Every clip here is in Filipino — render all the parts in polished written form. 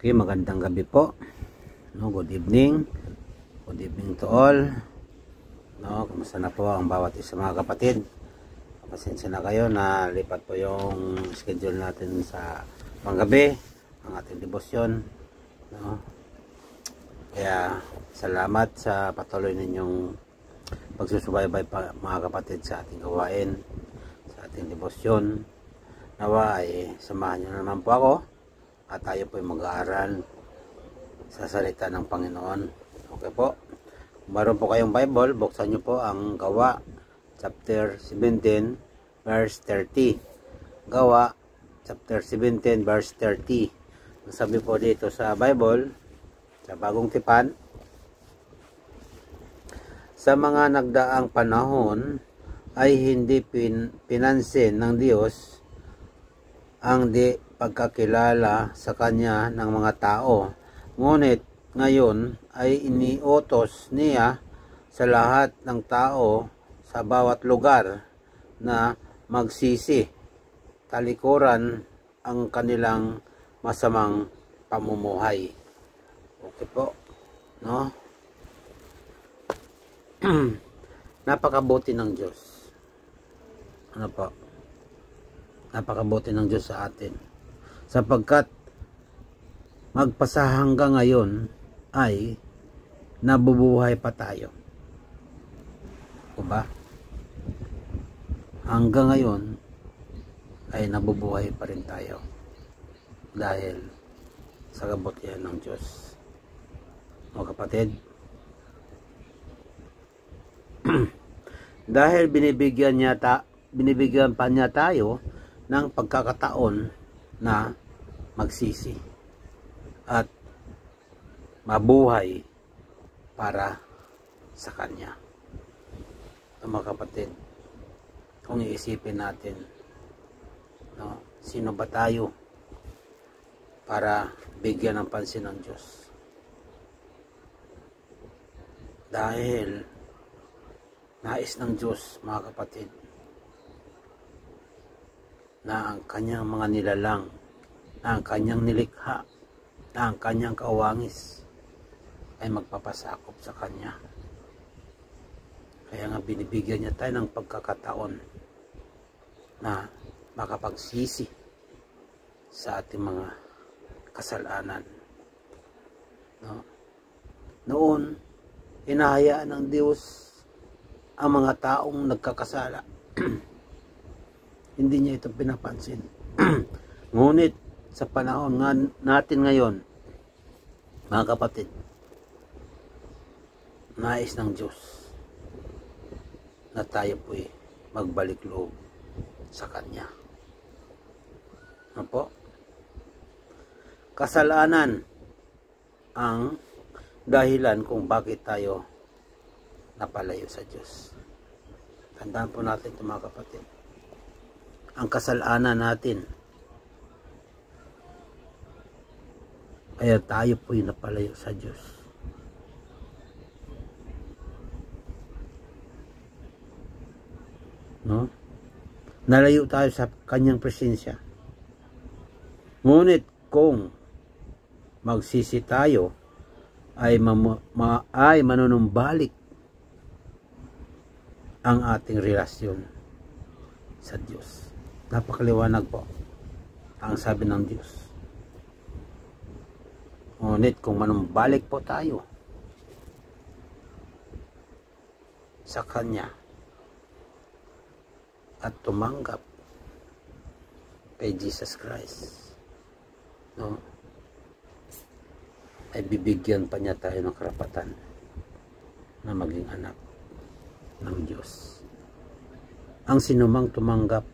Okay, magandang gabi po. No, good evening. Good evening to all. No, kumusta na po ang bawat isa mga kapatid? Pasensya na kayo na lipat po yung schedule natin sa panggabi, ang ating debosyon. No? Kaya salamat sa patuloy ninyong pagsusubaybay pa, mga kapatid, sa ating gawain, sa ating debosyon. Nawa ay samahan nyo naman po ako at tayo po ay mag-aaral sa salita ng Panginoon. Okay po? Kung meron po kayong Bible, buksan nyo po ang Gawa chapter 17 verse 30. Gawa chapter 17 verse 30. Ang sabi po dito sa Bible, sa Bagong Tipan, sa mga nagdaang panahon ay hindi pinansin ng Diyos ang di pagkakilala sa Kanya ng mga tao. Ngunit ngayon ay iniutos niya sa lahat ng tao sa bawat lugar na magsisi, talikuran ang kanilang masamang pamumuhay. Okay po, no? Napakabuti ng Diyos. Ano po? Napakabuti ng Diyos sa atin. Sapagkat magpasa hanggang ngayon ay nabubuhay pa tayo. Diba? Hanggang ngayon ay nabubuhay pa rin tayo dahil sa kabutihan ng Diyos. O kapatid, dahil binibigyan pa niya tayo ng pagkakataon na magsisi at mabuhay para sa Kanya. Mga kapatid, kung iisipin natin, no, sino ba tayo para bigyan ng pansin ng Diyos? Dahil nais ng Diyos, mga kapatid, na ang Kanyang mga nilalang, na ang Kanyang nilikha, na ang Kanyang kawangis ay magpapasakop sa Kanya. Kaya nga binibigyan niya tayo ng pagkakataon na makapagsisi sa ating mga kasalanan. No? Noon, hinahayaan ng Diyos ang mga taong nagkakasala. Hindi niya ito pinapansin. Ngunit sa panahon natin ngayon, mga kapatid, nais ng Diyos na tayo po'y magbalik loob sa Kanya. Ano po? Kasalanan ang dahilan kung bakit tayo napalayo sa Diyos. Tandaan po natin ito, mga kapatid. Ang kasalanan natin, kaya tayo po'y napalayo sa Diyos. No? Nalayo tayo sa Kanyang presensya. Ngunit kung magsisi tayo, ay manunumbalik ang ating relasyon sa Diyos. Napakaliwanag po ang sabi ng Diyos. Ngunit kung manumbalik po tayo sa Kanya at tumanggap kay Jesus Christ, no, ay bibigyan pa niya tayo ng karapatan na maging anak ng Diyos. Ang sinumang tumanggap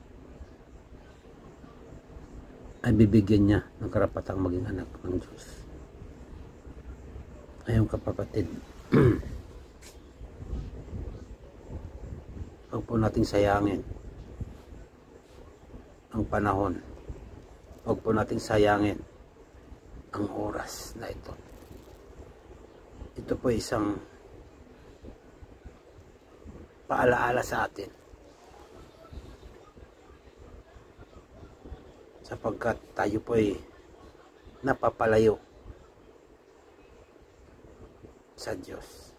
ay bibigyan niya ng karapatang maging anak ng Diyos. Ayun, kapatid, huwag po nating sayangin ang panahon. Huwag po nating sayangin ang oras na ito. Ito po isang paalaala sa atin, sapagkat tayo po ay napapalayo sa Diyos.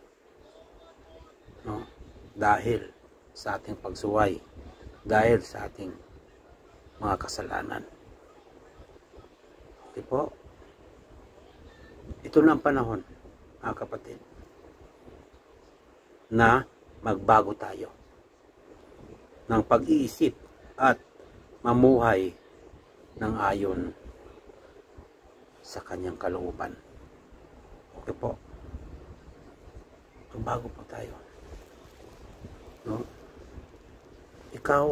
No? Dahil sa ating pagsuway, dahil sa ating mga kasalanan. Okay po? Ito na ang panahon, mga kapatid, na magbago tayo ng pag-iisip at mamuhay ng ayon sa kanyang kalooban. Okay po? Magbago po tayo. No? Ikaw,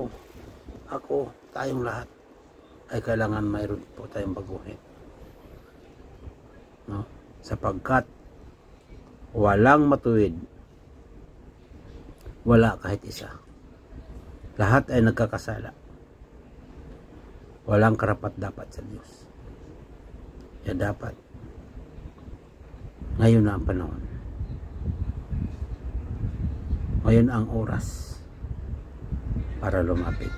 ako, tayong lahat ay kailangan mayroon po tayong baguhin. No? Sapagkat walang matuwid, wala kahit isa. Lahat ay nagkakasala. Walang karapat-dapat sa Diyos. Kaya dapat ngayon na ang panahon. Ngayon ang oras para lumapit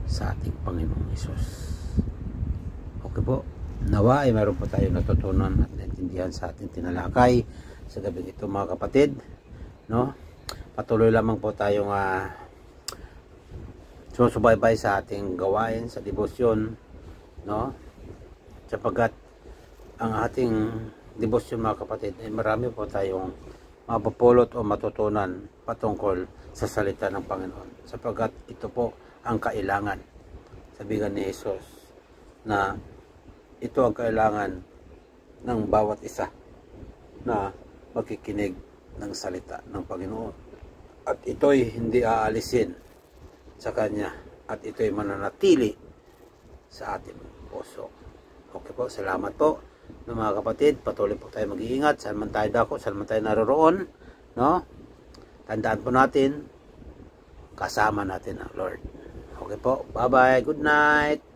sa ating Panginoong Hesus. Okay po. Nawa ay meron po tayo natutunan at naintindihan sa ating tinalakay sa gabi ito, mga kapatid. No? Patuloy lamang po tayong susubaybay sa ating gawain, sa debosyon, no? Sapagkat ang ating debosyon, mga kapatid, ay marami po tayong mapupulot o matutunan patungkol sa salita ng Panginoon. Sapagkat ito po ang kailangan. Sabihan ni Jesus na ito ang kailangan ng bawat isa na makikinig ng salita ng Panginoon. At ito'y hindi aalisin sa Kanya at ito'y mananatili sa ating puso. Okay po, salamat po mga kapatid. Patuloy po tayo mag-iingat. Saan man tayo dako, saan man tayo naroroon. No? Tandaan po natin, kasama natin ang Lord. Okay po, bye-bye, good night.